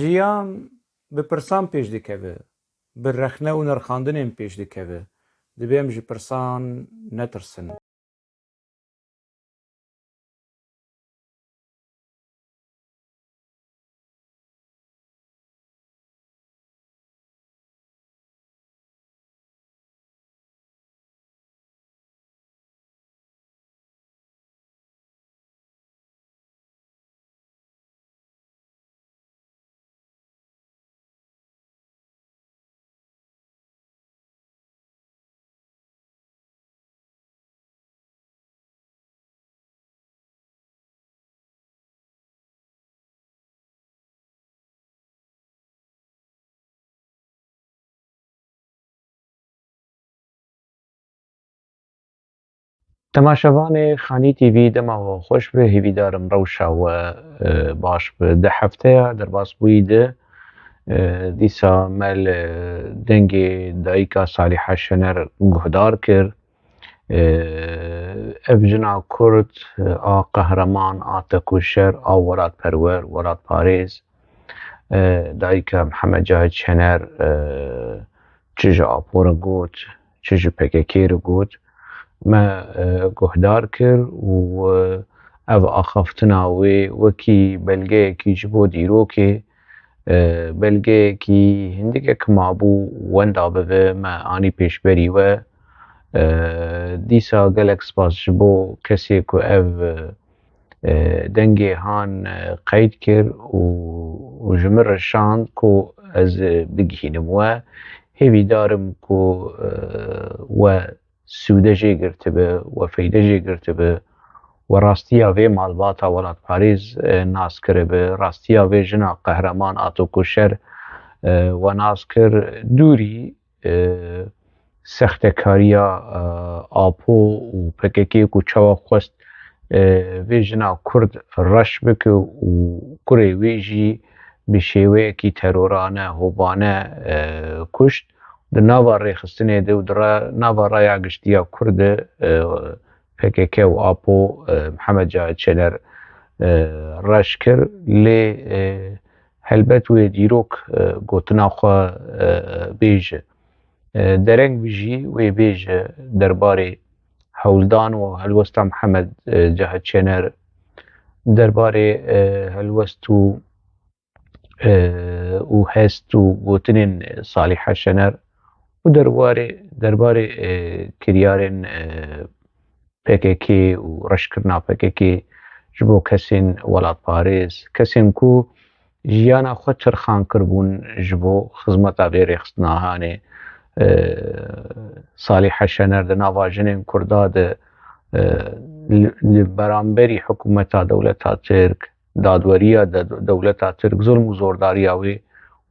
jiyan bi pirsan pêş dikeve, bi rexne û nirxandinên pêş dikeve. Dibe em ji pirsan netirsin. تماشاوان خانی تیوی دما خوش به هیویدارم روشا و باش به ده هفته در باس بویده دیسا مل دنگ دایکا صالح شنر گهدار کر افجنا کرد قهرمان تکوشر ورات پرور ورات پاریز دایکا محمد جاهد شنر چج آپور گوت چج پککی رو گوت ما گهدار کر و او آخفتنا وکی بلگه کی جبو دیرو که بلگه کی هندگه کمابو وندا بوه ما آنی پیش بری و دیسا گلک سپاس جبو کسی که او دنگه هان قید کر و جمر شاند که از بگهینم و هیوی دارم که و سوده جی گرتبه و فیده جی گرتبه و راستیا وی مالباتا ولات پاریز ناس کربه راستیا وی جنا قهرمان آتو کشر و ناس کر دوری سختکاریا آپو و پککی که چوا خوست وی جنا کرد رش بکه و کره وی جی بشیوه کی ترورانه هوبانه کشت در ناوا ریخستنه ده و در ناوا رای گشتیا کرد PKK و آپو محمد جاهد شنر رش کر لی هلبت و دیروک گوتنا خوا بیجه درنگ بیجی و بیجه درباره هولدان و هلوستا محمد جاهد شنر درباره هلوستو و هستو گوتنین صالح شنر و درباره کریارن PKK و رشکرنا PKK جبو کسین ولات پاریز کسین کو جیانا خود ترخان کربون جبو خزمتا بی ریخستناهانه صالح شنر ده نواجنین کرداد برانبری حکومتا دولتا ترک دادوریا دولتا ترک ظلم و زورداریاوی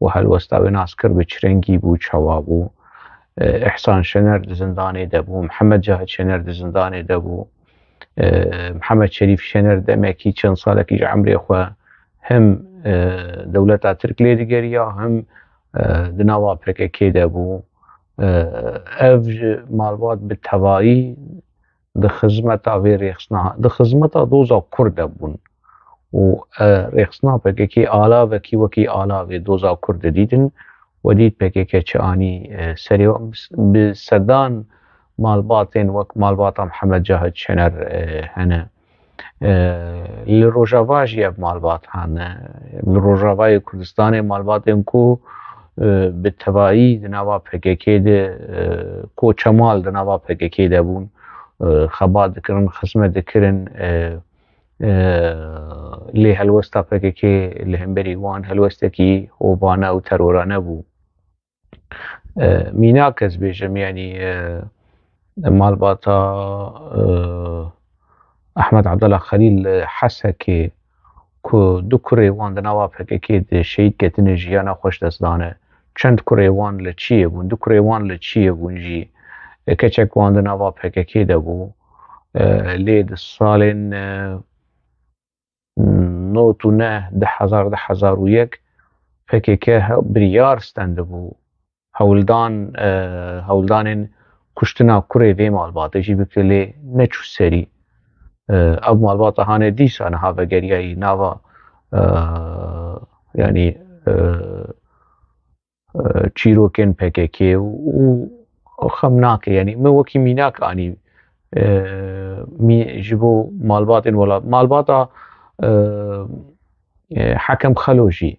و هلوستاوی ناس کر بچرنگی بو چوابو احسان شنر ده زندانه دبو محمد جاهد شنر ده زندانه دبو محمد شریف شنر ده مکی چند ساله که عمری خواه هم دولتا ترک لیدگریا هم ده نوا پرککی دبو اف مالبات بالتوایی ده خزمتا وی ریخصنا ده خزمتا دوزا کرده بون و ریخصنا پککی آلا وکی آلا وی دوزا کرده دیدن و دید PKK چه آنی سری بسردان مالباتین وک مالباتا محمد جاهد شنر هنه لروجاواجی اب مالبات هنه لروجاوای کردستان مالباتین کو بالتوایی دنوا PKK ده کو چمال دنوا PKK ده بون خبات دکرن خسمت دکرن لی هلوستا PKK لهم وان هلوستا کی هوبانه و ترورانه بو مینا کس بیجم یعنی مالباتا احمد عبدالله خلیل حسه که دو کره وان دنوا PKK ده شهید کتن جیانا خوش دستانه چند کره وان لچیه بون دو کره وان لچیه بون جی کچک وان دنوا PKK ده بو لی ده سالین نوتو نه 10,001 PKK بریار ستنده بو هولدان کشتنا کره وی مالباته جی بکلی نچو سری او مالباته هانه دیسانه ها وگریایی ناوا یعنی چیرۆکên PKK و خەمناکە یعنی من وەکی میناک ئانی ji bo malbatên welat malbata Hekem Xelo jî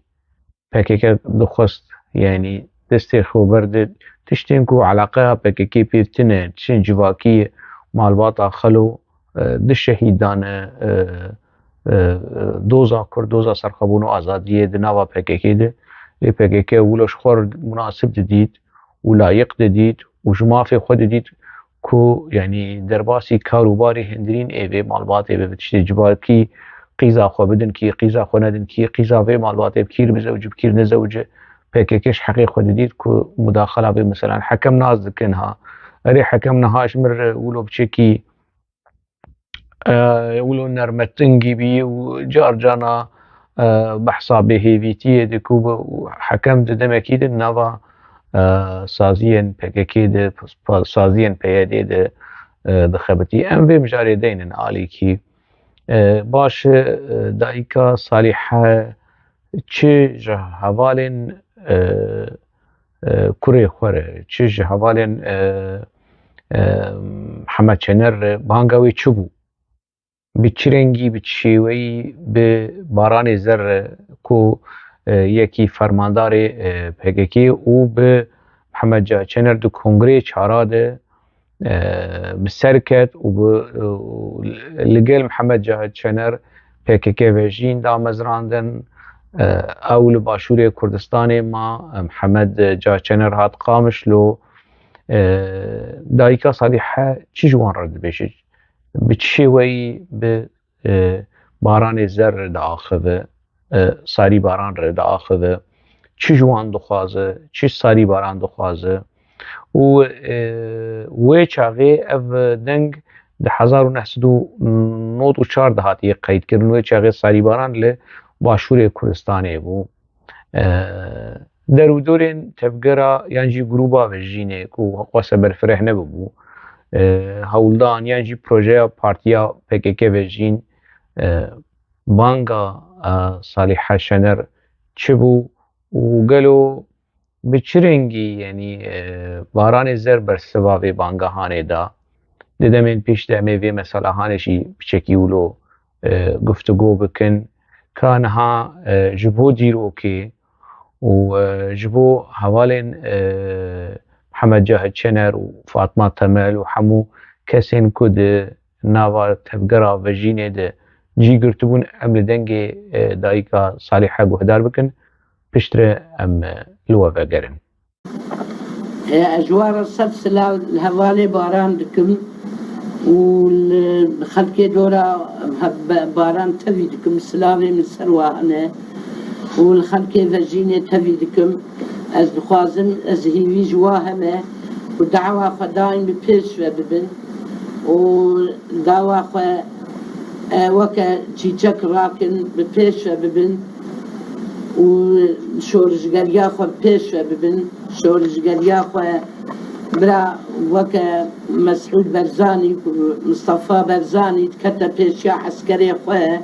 PKK dixwest yanî destê xwe berde tiştên ku eleqeya PKK pêv tune tişên civakî malbata Xelo di şehîdane doza Kurd doza serxwebûn û azadiyê di nava PKK de lê PKK wilo ji xwe münasib didît û layiq didît û ji mafê xwe didît ku yanî derbasî karûbarê hindirîn evê malbatê ve tiştê civakî qîza xwe bidin kî qîza xwe nedin kî qîza vê malbatê bikîr bizewc bikîr nezewc PKK ji heqê xwe didît ku mudaxela vê mesela hekem naz dikin ha erê hekem niha ji mir wilo biçekî wilo nermetingî bî û car cana behsa bêhêvîtiyê dik û hekem di demekî de nava saziyên PKK de saziyên PYD de dixebitî em vê mijarê deynin alîkî baş dayîka Salîhe çi ji hevalên kurê xwe re çi ji hevalên Hemed Çener re banga wê çi bû bi çi rengî bi çi şêweyî bi Baranê Zer re ku yekî fermandarê PKK û bi Hemed Çener di Kongreyê Çara de bi ser ket û li gel Hemed Çener PKK vejîn da mezrandin ew li başûrê Kurdistanê ma Hemed Çener hat qamişlo dayîka Salîhe çi ji wan re dibêje bi çi şêweyî bi Baranê Zer re diaxive Sarî Baran re diaxive çi ji wan dixwaze çi Sarî Baran dixwaze û wê çaxê ev deng di 1994 de hatiye qeydkirin wê çaxê Sarî Baran li başûrê Kurdistanê bû derûdorên tevgera yan jî grûpa vejînê ku xweste berfireh nebibû hewldan yan jî projeya partiya PKK vejîn banga Salîhe Şener çi bû û gelo bi çi rengî yanî Baranê Zer bersiva vê bangehanê da di demên pêş de em ê vê meselehanê jî biçekî wilo guftugû bikin ka niha ji bo dîrokê û ji bo hevalên Hemed Çener û Fatma Temel û hemû kesên ku di nava tevgera vejînê de cî girtibûn em li dengê dayîka Salîhe guhdar bikin piştre em li we vegerin. Ejwara sed silav li hevalê baran dikim û xelkê dora baran tevî dikim silavê min ser wan hene û li xelkê vejînê tevî dikim ez dixwazim ez hîvî ji wan heme û dawa xwe daîm bi pêş ve bibin û dawa xwe weke çîçek rakin bi pêş ve bibin û şorijgeriya xwe pêş ve bibin şorijgeriya xwe bira weke Mesûd Berzanî ku Mustafa Berzanî dikete pêşiya heskerê xwe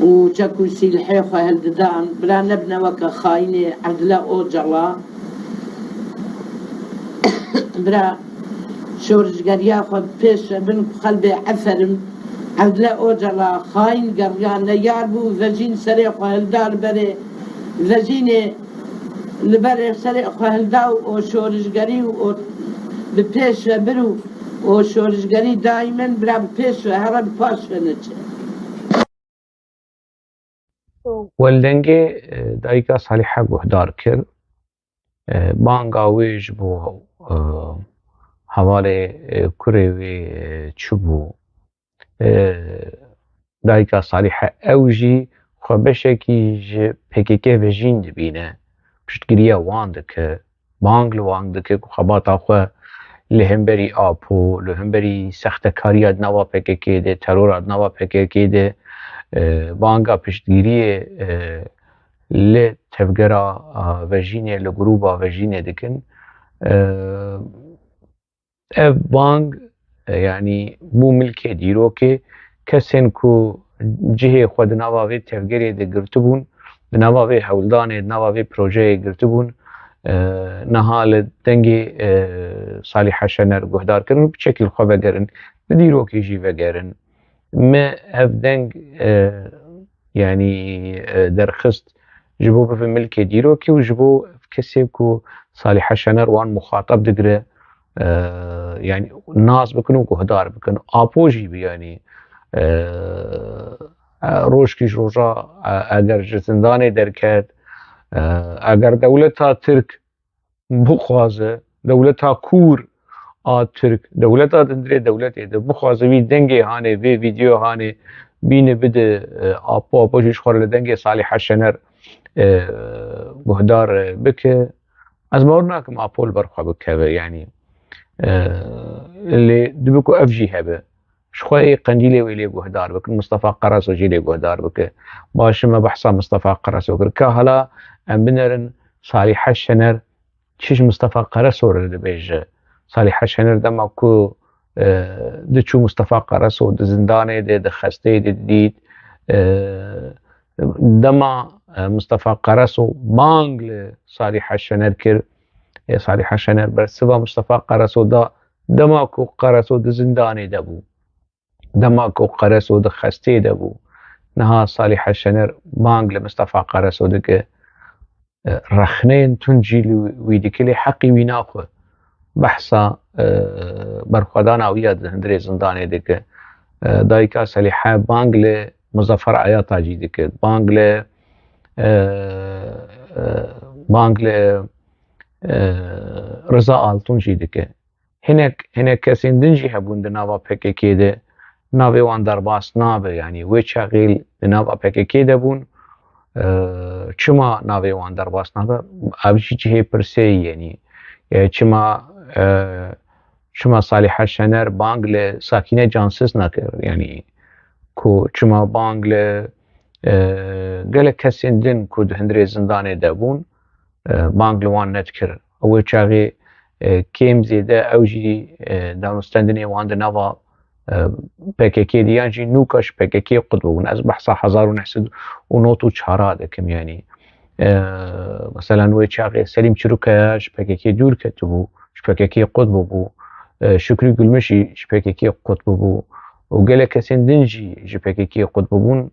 û çek û sîlhê xwe hildidan bira nebine weke xayînê Evdile Ocala bira şorijgeriya xwe pêş ve bin ku xelbê eferim Evdile Ocala xayîn geriya neyar bû vejîn serê xwe hildar berê vejînê li berê serê xwe hilda û o şorijgerî û bi pêş ve bir û o şorijgerî daîmen bira bi pêş ve here bi paş ve neçe. Wel dengê dayîka Salîhe guhdar kir banga wê ji bo hevalê kurê wê çi bû dayîka Salîhe ew jî xwe beşekî ji PKK vejîn dibîne piştgiriya wan dike bang li wan dike ku xebata xwe li hemberî Apo li hemberî sextekariya di nava PKK de terora di nava PKK de banga piştgiriyê li tevgera vejînê li grûpa vejînê dikin ev bang yanî bû milkê dîrokê kesên ku cihê xwe di nava vê tevgerê de girtibûn لنوا في هولداني لنوا في بروجي قرتبون نهال دنگي صالح شنر گهدار کرن بشكل خو بگرن بديرو كيجي بگرن ما اف دنگ يعني درخست جبو في ملك ديرو كي وجبو كسب كو صالح شنر وان مخاطب دقره يعني الناس بكنوا گهدار بكنوا آپوجي بي يعني روش كيش روشا اگر جزنداني دركت اگر دولتها ترك بخوازه دولتها كور ترك دولتها دندري دولتي بخوازه وي دنگي هاني في فيديو هاني بينه بده آپو جيش خور لدنگي صالح شنر گهدار بك از باورناكم آپو البرخوا بكه يعني اللي دبكو افجي هبه شخوي قنديلي ويلي گهدار بك مصطفى قرص وجيلي گهدار بك باشما بحثا مصطفى قرص وكر كهلا ام بنرن صالح شنر تشيش مصطفى قرص ور بيج صالح شنر دما كو دچو مصطفى قرص و زنداني د خسته دید دما مصطفى قرص بانگل صالح شنر كر صالح شنر برسبا مصطفى قرص دا دما كو قرص د زنداني دبو دماغ و قرص و خسته دبو نها صالح شنر بانگ لمصطفى قرص و دك رخنين تنجي ويدكلي حقي ويناخو بحثا برخدان اوياد هندري زنداني دك دايكا صالح بانگ لمظفر عياطا جي دك بانگ ل رضا آلتون جي دك هناك كسين دنجي هبون دناوا بكي كده ناوی وان درباس ناوی يعني ويش غيل ناوا بكي دبون چما ناوی وان درباس ناوی ابجي جهه برسي يعني چما صالح شنر بانگ ل ساكنه جانسز نكر يعني كو چما بانگ ل گله كسين دن كو هندري زنداني دبون بانگ لوان نتكر ويش غي كيم زيده اوجي دانستندني وان دناوا PKK diyan jî nûkaş PKK qut bûn ez behsa 1994 dikim yani mesela wê çaxê Selîm Çîrokaya ji PKK dûr ketibû ji PKK qut bû Şükrü Gülmüş jî ji PKK qut bû û gelek kesên din jî ji PKK qut bûn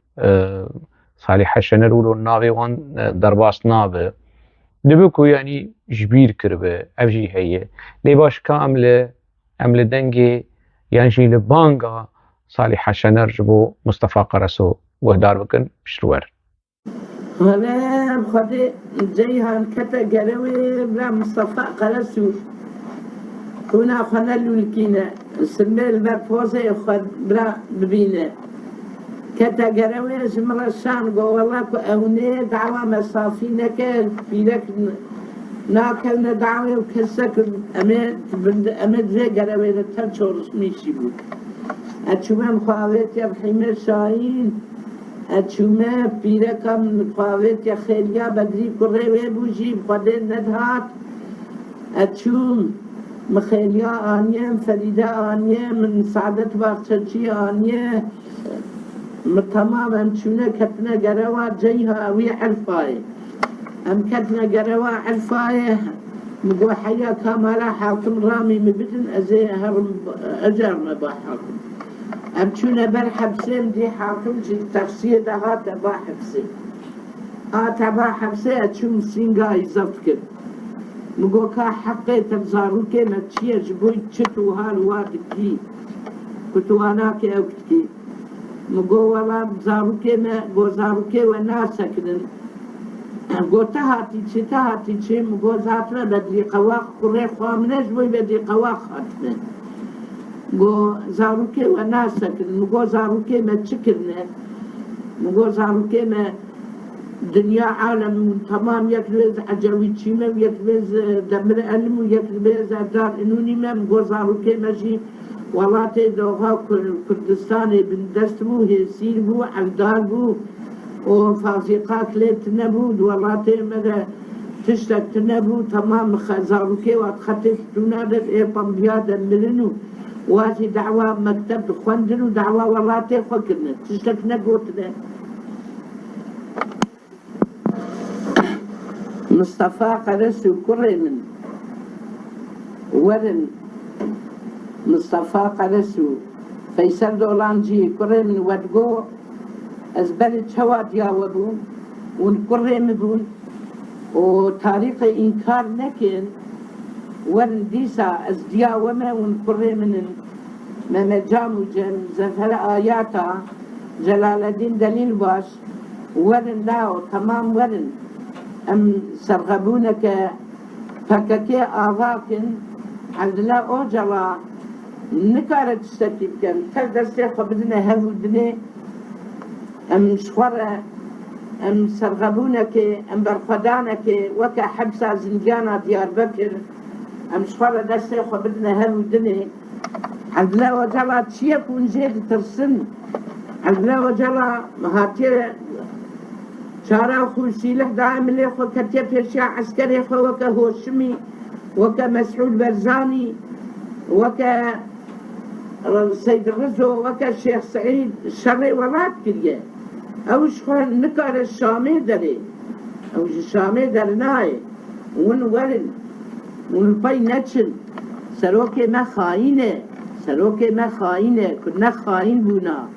Salih Şener û navê wan derbas nabe dibe ku yani ji bîr kiribe ev jî heye lê baş ka em li dengê يعني جي لبانغا صالح شنر جبو مصطفى قرصو وهدار بكن بشروار هلا خدي جيهان كتا قروي بلا مصطفى قرصو هنا خنا لولكينا سمي المرفوزة خد بلا ببينا كتا قروي جمرة الشام قو والله كو اهوني دعوة مصافينا كان في لك ناكلنا دعوة وكسك أمد ذي قروي لتنشور ميشي بو أتشوما مخاوات يا بحيمة شاهين أتشوما بيركم مخاوات يا خيليا بدري كريوي بوجي بخدين ندهات أتشوم مخيليا آنيا فريدة آنيا من سعادة باقشتشي آنيا تماما أمشونا كتنا قروي جيها وي حلفاي أم كتنا قروا عالفاية مقو حيا كامالا حاكم رامي مبتن أزي هرم أجر مبا حاكم أم چونا بر حبسين دي حاكم جي تفسير دهات با حبسين تبا حبسين أتشوم سينغا إزافت كد مقو كا حقي تبزاروكي ما تشيه جبوي تشتو هالواتكي كتواناكي أو كتكي مقو والله بزاروكي ما قو زاروكي وناسا كدن گوته هاتی چی مگوز هاتنه بدری قواق قره خوامنه جوی بدری قواق هاتنه گو زاروکه و ناسا کرن مگو زاروکه ما چی کرنه مگو زاروکه ما دنیا عالم تمام یک روز عجوی چیمه و یک روز دمر علم و یک روز دار انونی ما مگو زاروکه ما جی ولاته دوها کردستان بندستمو هسیر بو عبدال بو وفافقات ليت نبود ولاته مدى تشتك نبود تمام خزاروكي واتخطف تنادت ايه بمبيادا ملنو واتي دعوة مكتب خوندنو دعوة ولاته فكرنا تشتك نقوتنا مصطفى قرس وكري من ورن مصطفى قرس فيصل دولانجي كري من ودقو أزبال شواد ياوبون ونكري مبون وطريق إنكار لكن ورن ديسا أزديا وما ونكري من ممجام جن زفل آياتا جلال الدين دليل باش ورن لاو تمام ورن أم سرغبونك فككي آذاكن عند لا أوجلا نكارت تستكيب كان تلدستي خبدنا هذو الدنيا أم شخورة أم سرغبونك أم برخدانك وكا حبسة زنجانة ديار بكر أم شخورة دستي خبدنا هذو الدنيا عند لا وجلا تشيك ونجيد ترسن عند لا وجلا مهاتي شارع خوشيله دائم اللي خو كتير فيشا عسكري خو وكا هوشمي وكا مسعود برزاني وكا سيد الرزو وكا الشيخ سعيد الشري ولات كريه اوش خو نكار الشامي داري اوش الشامي دارناي ونورن ونباي نتشن سروكي ما خاينه سروكي ما خاينه كنا خاين بونا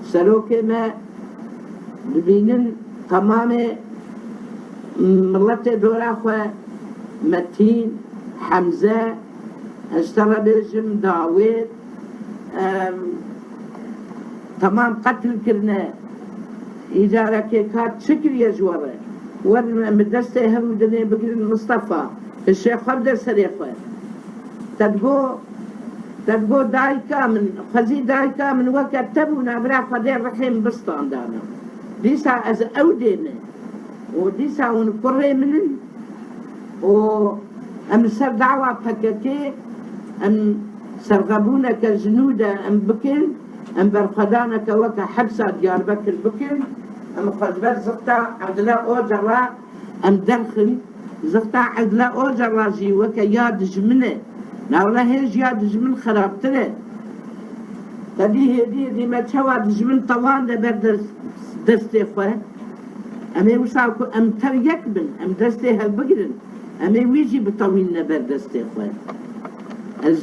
سروكي ما ببينن تمام ملت دورا خواه متين حمزة اشترى بيجم داوود تمام قتل كرنا إجارة كيكات شكل يجوره ورنا مدرسة هم دنيا بقول مصطفى الشيخ عبد السريخة تدقو دايكا من خزي دايكا من وكتبونا برا خدير رحيم بسطان دانا ديسا از اودينا وديسا ونكري منن ام سر دعوة فككي ام سرغبونا كجنودة ام بكل ام برخدانا كوكا حبسة ديار بكر بكل ام خزبات زغتا عدلا اوجرا ام دلخل زغتا عدلا اوجرا جي وكا ياد جمنة ناولا هيج ياد جمن خرابتره دي ما تشواد جمن طوان لبر دستي خواه امي وشاكو ام تر يكبن ام دستي هل بقرن امي ويجي بطوين لبر دستي خواه از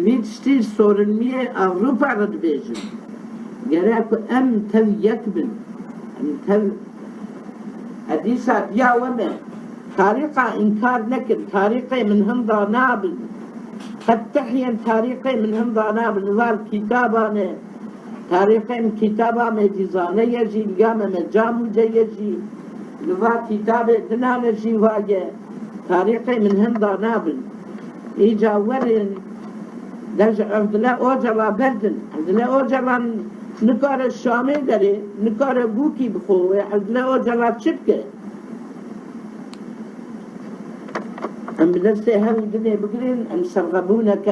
وی تشتي صورن مية اوروبا رد بيجن قراكو ام تر يكبن ام تر اديسا بيا وما طريقة انكار لكن طريقة من هندا نابل قد تحين طريقة من هندا نابل نظار كتابانه طريقة من كتابة مجيزانة يجي القامة مجامو يجي لغا كتابة دنان يجي واجه طريقة من هندا نابل إيجا ورن درج عبدالله أوجلا بردن عبدالله أوجلا نكار الشامي داري نكار بوكي بخوه عبدالله أوجلا تشبكه أم بنفسي هم الدنيا بقرين أم سرغبونك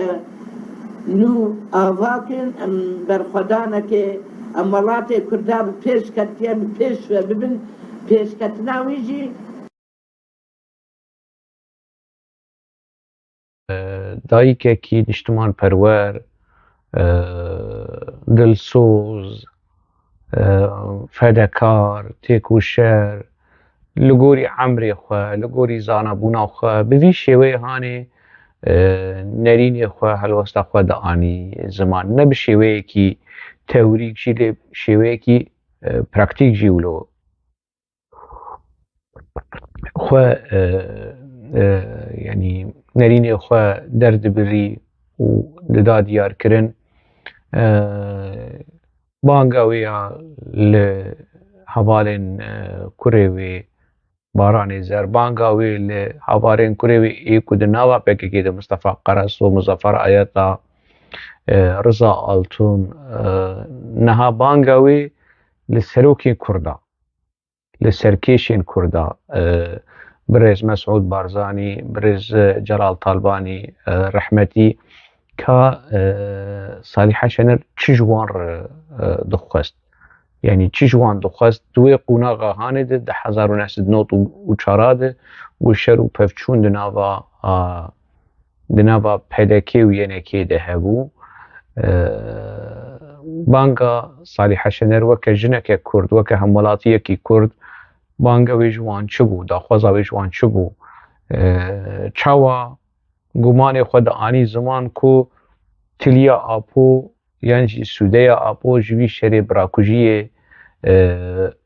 نو آواکن ام برخدانه که ام ولات کرداب پیش کتیم پیش ببین پیش کتناویجی دایکه کی اجتماع پرور دلسوز فدکار تیکوشر لگوری عمری خواه لگوری زانبونا خواه بوی شوی هانه نرینی خواه هلوستا خواه دعانی زمان نه بشوی کی تئوریک جی شوی کی پرکتیک جیولو خواه یعنی نرینی خواه درد بری و لدا دیار کرن بانگاویا لحوالین کوریوی باران زر بانگاوی لحوالین کوریوی ایکو دناوا پککی ده مصطفى قرص و مظفر آیتا رضا آلتون نها بانگاوی لسلوکی کردا لسرکیشین کردا برز مسعود بارزاني برز جلال طالباني رحمتي كا صالح شنر تشجوان دخست يعني تشجوان دخست دوي قناغا هاند ده 1900 وچاراد وشرو پفچون دناوا پیداکی و ینکی ده هبو بانگا صالح شنر وكا جنك كرد وكا همولاتي كي كرد بانگا وی جوان چه بو داخوازا وی جوان چه بو چاوا گمان خود آنی زمان کو تلیا آپو یعنی سوده آپو جوی شری براکوژی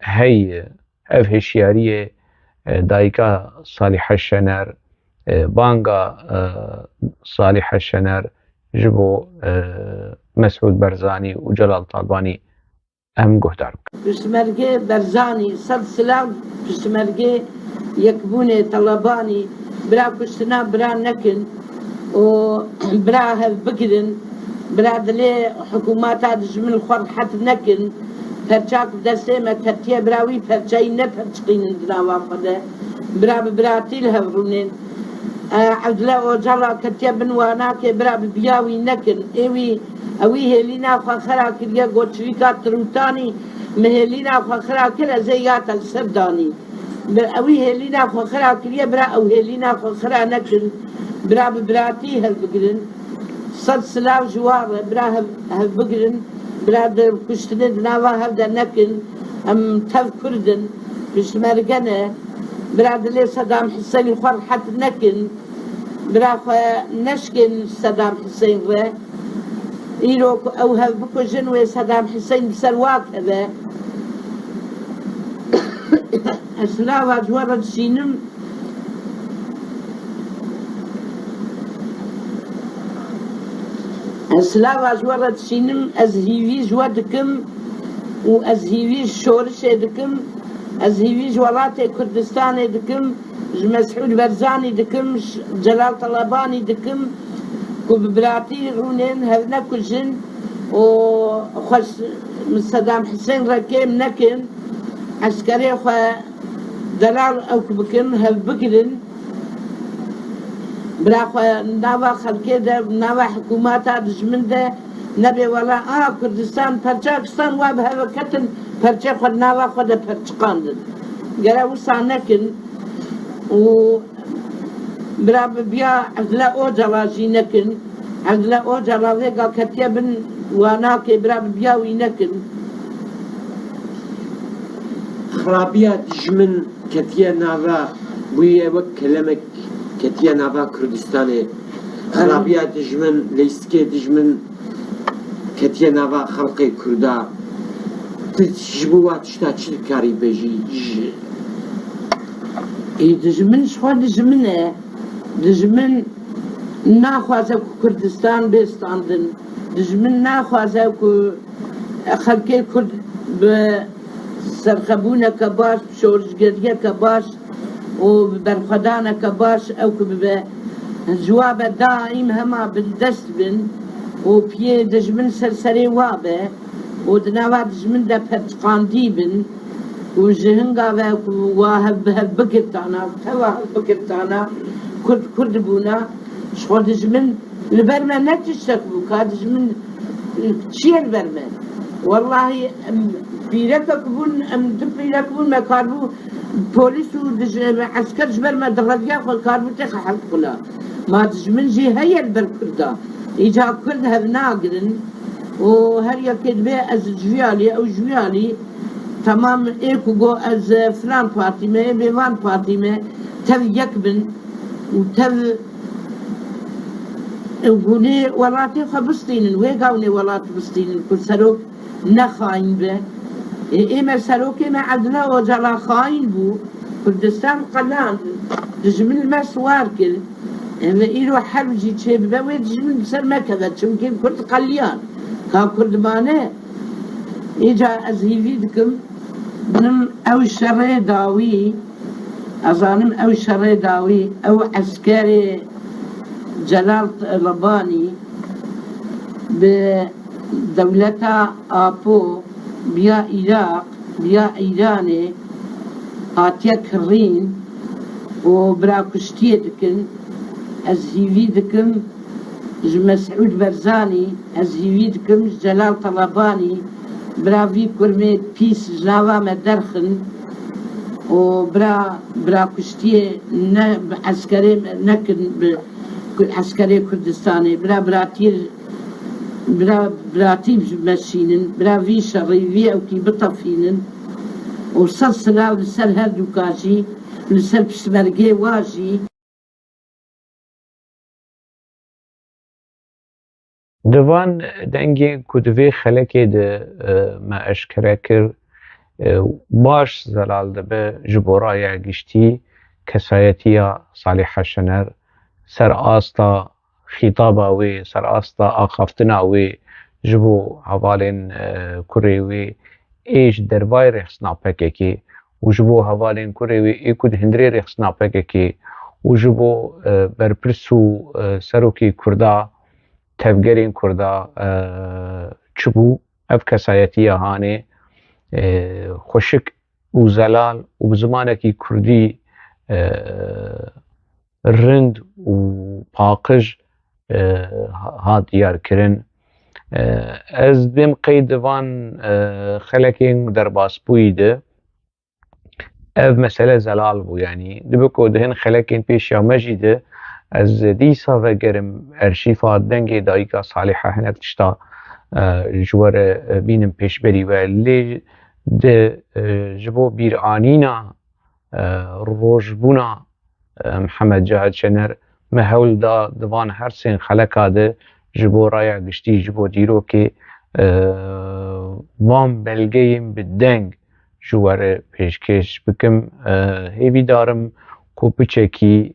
هی اف هشیاری دایکا صالح شنر بانگا صالح شنر جبو مسعود برزاني وجلال طالباني ام گهدار پشتمرگه برزانی صد سلاو پشتمرگه یکبونه طلبانی برا کشتنا برا نکن و برا هف بگرن برا دلی حکومات دجمن خور حت نکن پرچاک دسته ما ترتیه براوی پرچای نپرچقین دناوا خده برا ببراتیل هفرونین عبدالله اوجالا کتیا بنوانا که برا بیاوی نکن اوی هلینا خواخرا کریا گوچویکا تروتانی مهلینا خواخرا کرا زیات السردانی اوی هلینا خواخرا کریا برا او هلینا خواخرا نکن برا ببراتی هل بگرن صد سلاو جوار برا هل بگرن برا در کشتنه دناوا هل در نکن ام تف کردن پشتمرگنه برا دلی صدام حسین خور حت نکن برا نشکن صدام حسین ره ایرو او هف بکشن و صدام حسین بسرواک هبه اسلاو اجوار سینم اسلاو اجوار سینم از هیوی جوا دکم و از هیوی شورش دکم از هیوی جوالات کردستان دکم مسعود برزانی دکم جلال طلبانی دکم کو ببراتی رونین هل نکشن و خوش صدام حسین رکیم نکن عسکری خو دلال او بکن هل بگرن برا خو نوا خلقی ده نوا حکومات دجمن ده نبی ولا کردستان پرچاکستان واب هل کتن پرچه خود نوا خود پرچقاندن گره وسا نکن و برا بیا عدلا اوجالا جی نکن عدلا اوجالا ویگا کتیا بن وانا که برا بیاوی نکن خرابية دجمن كتيا نافا بويا وك كلامك كتيا نافا كردستاني خرابية دجمن ليسكي دجمن كتيا نافا خلقي كردا تجبوات شتا تشتكاري بيجي دجمن شخوا دجمنه دجمن ناخوازه کو کردستان بستاندن دجمن ناخوازه کو خلقی کرد به سرخبونه که باش شورشگریه که باش و برخدانه که باش او که به جواب دائم هما بالدست بن و پیه دجمن سرسری وابه و دنوا دجمن ده پرچقاندی بن و جهنگا و هب بگرتانا توا هب بگرتانا کرد بونا شخو دجمن لبرمه نتشتک بو که دجمن چیه لبرمه والله بيركك بون ام دبيرك بون ما كاربو بوليس وعسكر جبر ما درجة والكاربو تخ كلها ما تجمن جي هي البركردا إجا كردها بناقرن وهريا كدبي از جويالي أو جويالي تمام إيكو جو از فلان بارتي ما بيوان بارتي ما تف يكبن وتف وقولي ولاتي خبستين ويقاوني ولات بستين كل سروك نخاين به إما سروكي ما عدلا وجلا خاين بو كردستان قلان دجمن ما سواركل إما إيرو حرجي تشيب بوي دجمن بسر ما كذا تشمكن كرد قليان كا كرد مانه إجا أزهيفيدكم بنم أو الشري داوي أظانم أو الشري داوي أو عسكري جلال طلباني بدولتا آبو بیا عراق بیا ایرانه آتیا کرین و برا کشتیه دکن از هیوی دکم مسعود برزانی از هیوی دکم جلال طلبانی برا وی کرمه پیس جناوا مدرخن و برا کشتیه عسکری نکن عسکری کردستانی برا تیر براتي مشينن برا في شري في او كي بطفينن وسلسلة ولسر هردو كاجي لسر بشتبرقي واجي دوان دنگی کدوی خلکی ده ما اشکره کر باش زلال ده به جبورای گشتی کسایتیا صالح شنر سر آستا خطابا وی سر آستا آخافتنا وی جبو حوالین کری وی ایش دروای رخصنا پککی و جبو حوالین کری وی ای کد هندری رخصنا پککی و جبو برپرسو سروکی کردا تفگرین کردا چبو اف کسایتیا هانه خوشک و زلال و بزمانکی کردی رند و پاقج ها دیار کرن از دم قیدوان خلکین در باس بویده اف مسئله زلال بو یعنی دبکو دهن خلکین پیش یا مجیده از دیسا و گرم ارشیفات دنگی دایکا صالحه هنک تشتا جوار بینم پیش بری و لی ده جبو بیرانینا روشبونا محمد جهاد شنر مهول دا دوان هر سین خلقا ده جبو رایا گشتی جبو دیرو که وام بلگیم بدنگ جوار پیشکش بکم هیوی دارم کو بچکی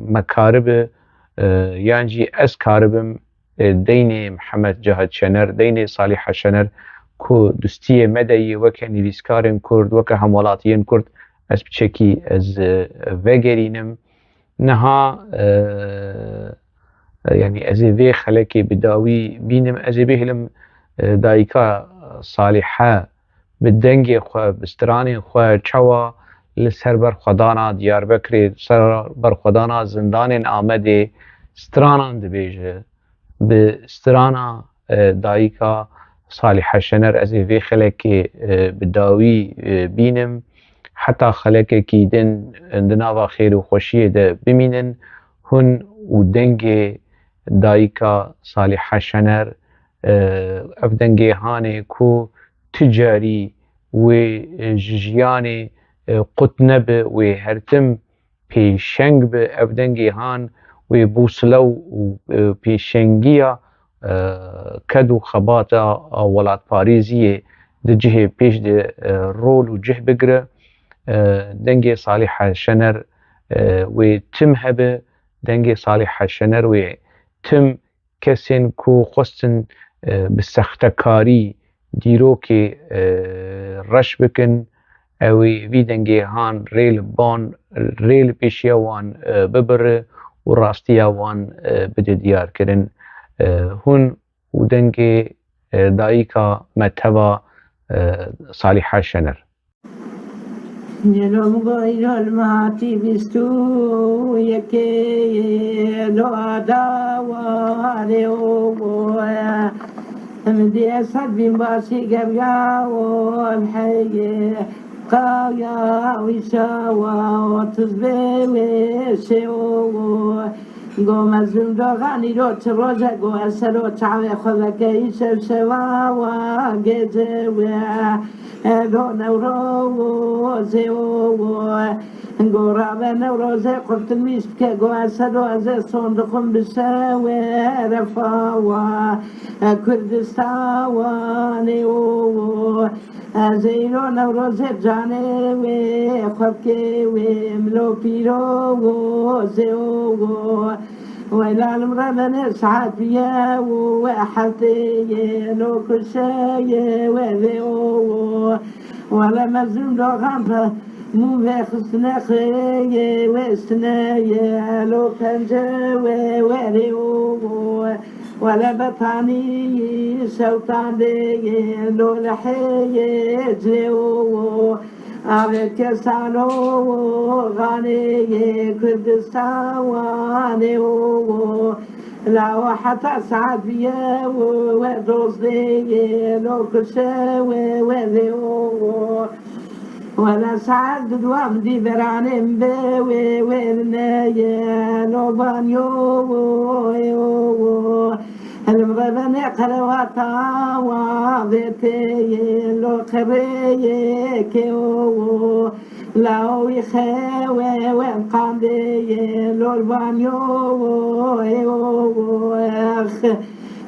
مکارب یعنی از کاربم دین محمد جهاد شنر دین صالح شنر کو دستی مدعی وکه نویسکارن کرد وکه همولاتین کرد از بچکی از وگرینم نها یعنی از وی خلکی بداوی بینم از بهلم دایکا صالحه بدنگ خو بستران خو چوا لسر بر خدانا دیار بکری سر بر خدانا زندان آمده سترانان دبیجه به سترانا دایکا صالح شنر از وی خلکی بداوی بینم حتی خلکی کی دناوا خیر و خوشی ده بمینن هن و دنگ دایکا صالح شنر اف دنگی هانه کو تجاری و جیانی قطنب و هرتم پیشنگ به اف دنگی هان و بوسلو و پیشنگیا کدو خباتا ولات پاریزیه ده جه پیش ده رول و جه بگره دنگی صالح شنر و تم هبه دنگی صالح شنر و تم کسین کو خستن بسختکاری دیرو که رش بکن اوی وی دنگی هان ریل بان ریل پیشیا وان ببره و راستیا وان بده دیار کرن هون و دنگی دایکا متوا صالح شنر نلوم غير المعاتي بستو يكي لو عداوة لأوبويا مدي أسعد بن باسي قبيا والحي قايا ويساوا وتزبي ويسيو قوم الزندوغاني رو تروجا قو أسلو تعوي خذك يسب سوا وقيتوا دو نوروزي قرابة نوروزي قلت الميسك قو أسلو أزي صندوقهم بساوي رفاوا كردستاني زيرو نوروزي جاني وخبكي وملو بيرو زيو وإلى المرمى سعد فيها وحتى لو كل شيء وذيو ولا مزون لغام مو بخصنا خي وستنا لو كان جوا وذيو ولا بطاني سوطان دي لو لحي جلو avec salo غاني كردستان واني لا وحتى سعد فيا ودوزي لو كشاوي وذيو ولا سعد دوام دي براني مباوي ورنايا لو بانيو المغربني قرواتا وضيتي لو خريه كيو لاو يخوي وين قاندي لو البانيو اخ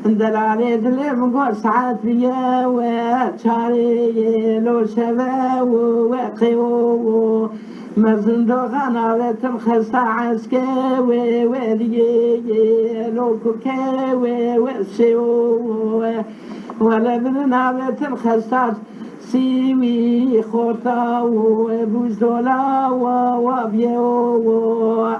دلالي دلم قول ساعات بيا وشاري لو شبا وقيو مزن دوغانا وتم خسا عسكوي ودي لو كوكوي وسيو ولا بلنا وتم خسا سيوي خورتا وبوزولا وبيو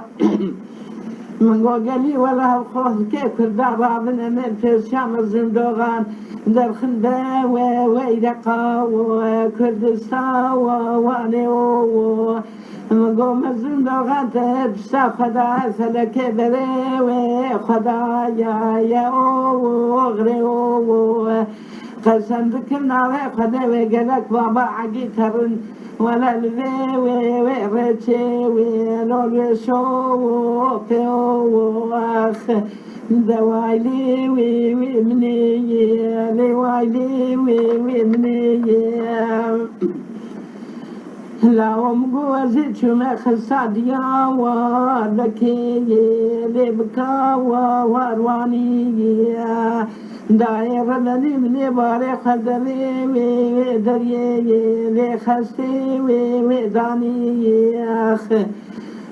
من قالي ولا خوف كيف الدعوة من أمل في الشام الزندوغان در خنبا ويدقا وكردستان وانيو من قوم الزندوغان تبسا خدا فلك بري خدا يا غريو قسم بكرنا خدا وقالك بابا عقيترن ولا الوي ريتشي ولو شو كيو اخ دوايلي وي مني لي وايلي وي مني لا مقوزي شما خصاديا ولكي لبكا ورواني داير لني مني باري خدري ودري لي خستي وداني اخ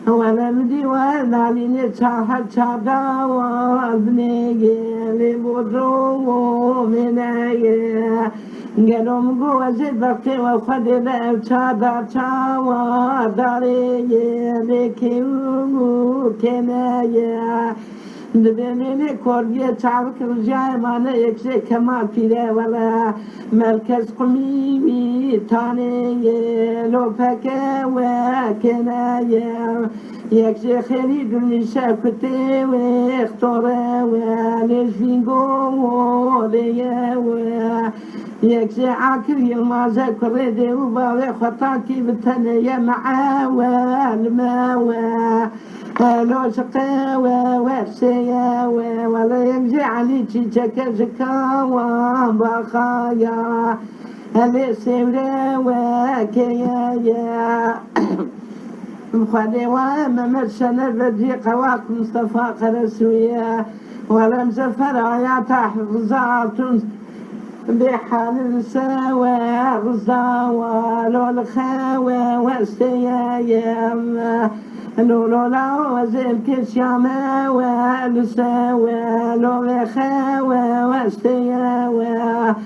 ولا مدي ولا لي تشاهد شادا وابني لي بودرو منايا قالوا مقوزي بقي وخدي بأبشادا شاوا داري لكيو كنايا دبني كوردية تعبك رجاء ما يكشي كمال فيلا ولا مركز قميمي تاني لو فكا وكنايا يكشي خيري دوني شاكتي واختورا وليش فينقو ليا يكشي عاكر يلمازا كريدي وباوي خطاكي بتنيا معا والماوا لو شقا وورسيا ولا يمزي علي تشيكا زكا وبخايا هلي سيورا وكيايا مخدي وممرسنا بدي قواك مصطفى قرسويا ولا مزفر يا تحفظات بحال السوا غزاوة لو الخاوة واستيايا لو لا وزيل كشيامة والسوا لو خاوة واستياوة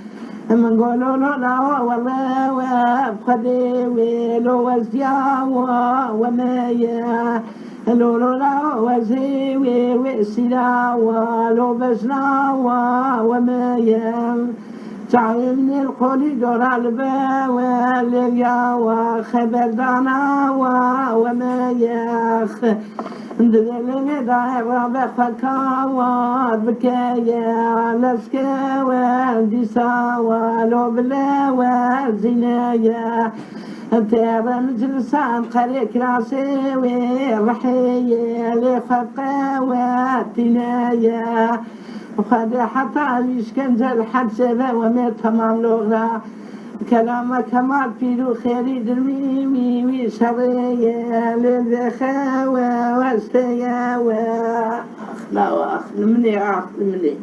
من قولوا لا والله وبخدي لو وزياوة ومايا لو لا وزيوي وسلاوة لو بزناوة ومايا تعلمني القول دور الباوى ليا وخبردانا وما ياخ دلني داير بخكا وبكايا لسكا وديسا ولو بلا وزنايا ترى مجلسان قريك راسي ورحي لخفقا وتنايا وخذ حتى يشكنز الحبسة وما تمام لغرا كلامك كمال فيلو خيري درمي وشرية للخاوة واستيا واخلا واخل مني عاقل مني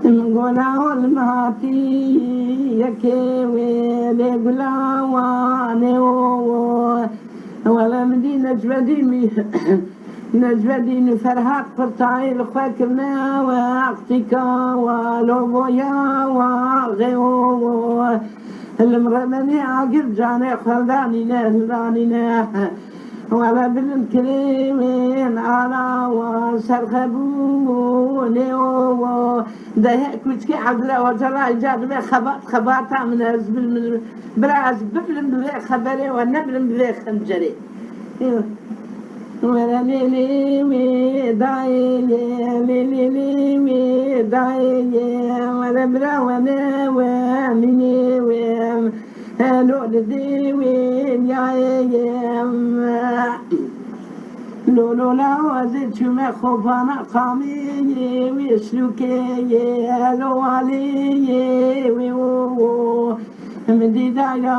نقوله المهاتي يكوي لقلا وانيو ولا مدينة جبدي نجبدي فرهاق فرطاي لخاكرنا واقتكا ولوبويا وغيو المغربني عقل جاني خرداني نهلاني ولا بالكريمين على وسرخبوني ده كوتكي عقله وجرى جاد خباطة من أزبل براز ببلم بذي خبري ونبلم بذي خنجري ولا ليلي داي ليلي داي ولا برا ولا ومني هلو لدي لولو لا وزد شما خوفانا قامي ويسلوكي لو علي من دي دايلا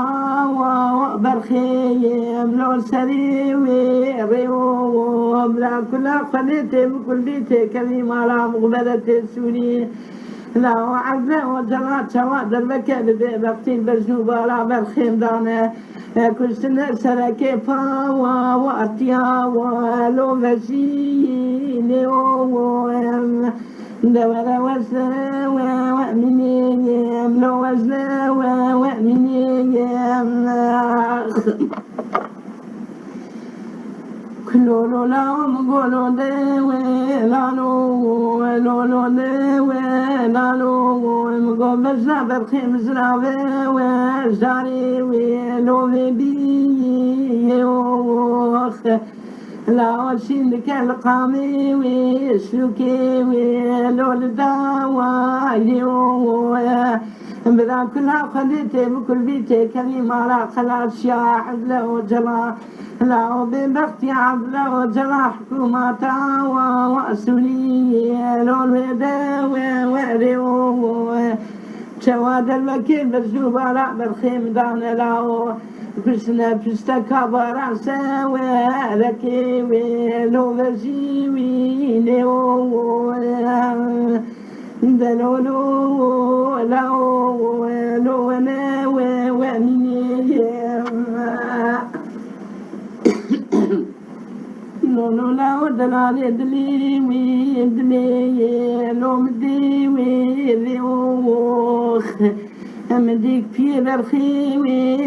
وبرخيم لو سري ويريوم لا كل خليتي بكل بيتي كريم على مقبلة السوري لا وعزة وجرات شواد البكاء بقتيل بجنوب على برخيم دانا كل سنة سركي فاوا واتيا ولو فشيني دورة وزنا ومنيم لو وزنا ومنيم كلولو لا مقولو ديوي لالو لولو ديوي لالو مقول بجنا برخيم زراوي وجاري ويلو بيبي وخ لا وشين لك القامي ويسلوكي ويلو الدواي بذا كلها خليتي بكل بيتي كريم على خلاص يا عدل وجلا لا وببختي عدل وجلا حكومة وأسولي لو الهدا ووريو شواد الوكيل بجنوب على برخيم دانا لاو كسنا بستكا براسا ولكي ولو بجيوي لو دلولو لو لو انا ومني لو لو دلالي دلي ويدلي لو مدي ويوخ أمديك في برخي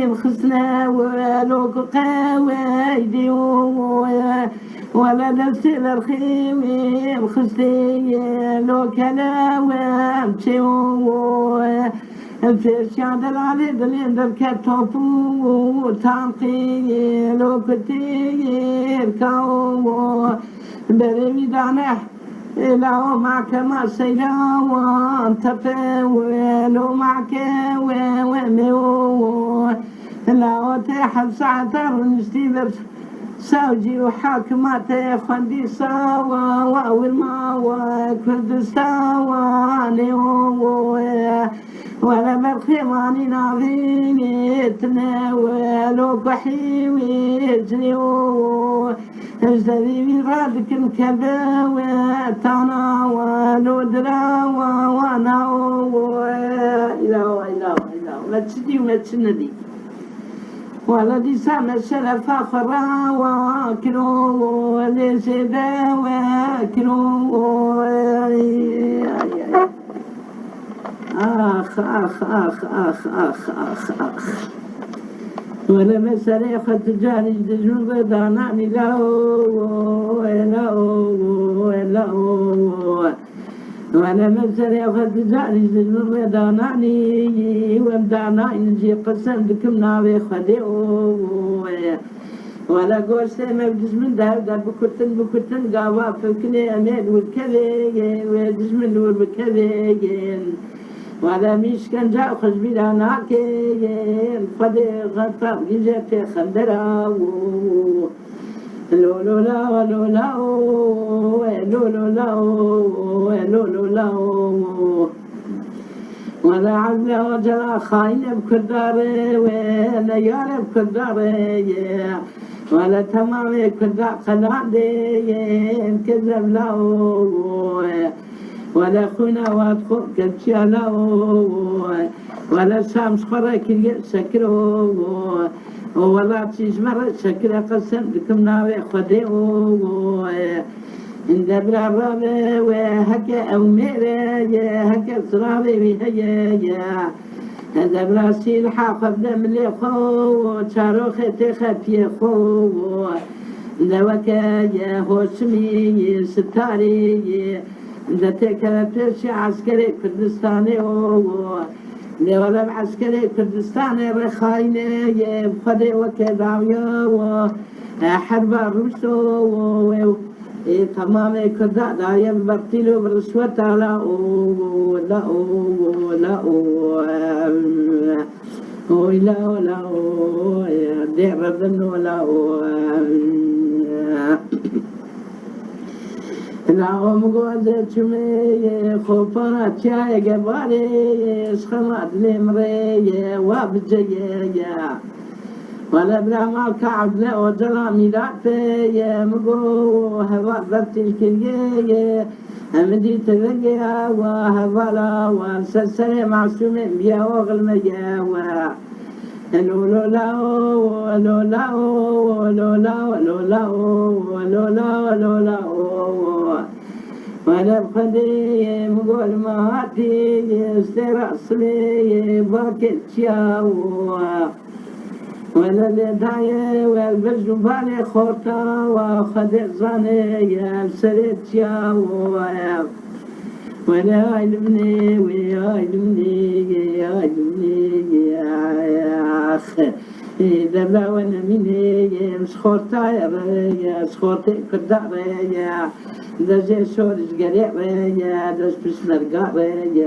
وخسنا ولو قوايدي ولا نفسي برخي وخسي لو كلا وامشي في الشعب العريض اللي دركت طوفو تانقي لو كتير كاو بريمي دانح لو معك ما سيلا وانتفى ولو معك وميو لو تحب ساعة ونستيبر ساوجي وحاكمات خندي سوا والما وكردستان ولا برخيماني ناظيني تناولو كحيوي جنيو اجدري رادك الكبا وتانا ولو درا وانا إله ما تشدي وما تشندي ولدي سامة الشرف أخرى وكرو لسيدا وكرو آخ ولا مسألة فتجاني دجوب داناني لاو ولا مسألة فتجاني دجوب داناني ومدانا إنجي قسم دكم ناوي خديو ولا قوس ما بدش من ده بكتن قاوا فكني أمين والكذي ودش من والكذي ولا مش كان جاء خش بلا ناكين فدي غطر يجي في خندرة لولا ولا عبد وجلا خاين بكداري ولا يار بكداري ولا تمام كذا قلادي كذب لاو ولا خونا وادخل كبشالا ولا شامس خرك سكرو ولا تجمر سكر قسم لكم ناوي خديو إن دبر الرابع وهكا أو ميرا هكا صرابي بهيا هذا براسي الحاقب دم اللي خو شاروخي تخفي خو دوكا يا هوشمي ستاري ذاتك لبتش عسكري كردستاني لولا عسكري كردستاني رخايني بخدي وكداويا حرب الروسو تمام كردا دايم برتيلو برشوة لا ولا ولا دير بن ولا نعم قوزت مي خوفرات يا قبالي سخمات لمري وابجي ولا بلا ما كعب لا وجرامي لا في مقو هوا برتي كليه همدي تلقيها وهvala وسلسلة معصومين بيا وغلميا لولا لولا لولا لولا لولا وانا بخدي مقول ما هاتي استراسلي باكت ياو وانا لداية والبرج بالي خورتا وخدي زاني سريت ياو وانا علمني يا اخ دبا وانا مني سخورتا يا سخورتي كداري يا دزي سورج قريب يا دز بسمر قاري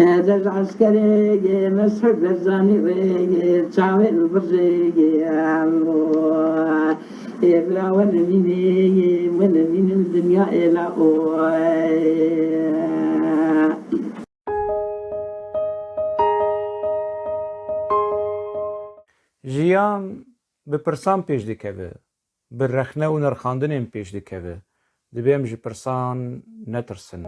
يا دز عسكري مسحب الزاني تساوي البرزي يا بلا وانا من الدنيا الى jiyan bi pirsan pêş dikeve, bi rexne û nirxandinên pêş dikeve, dibêm ji pirsan netirsin.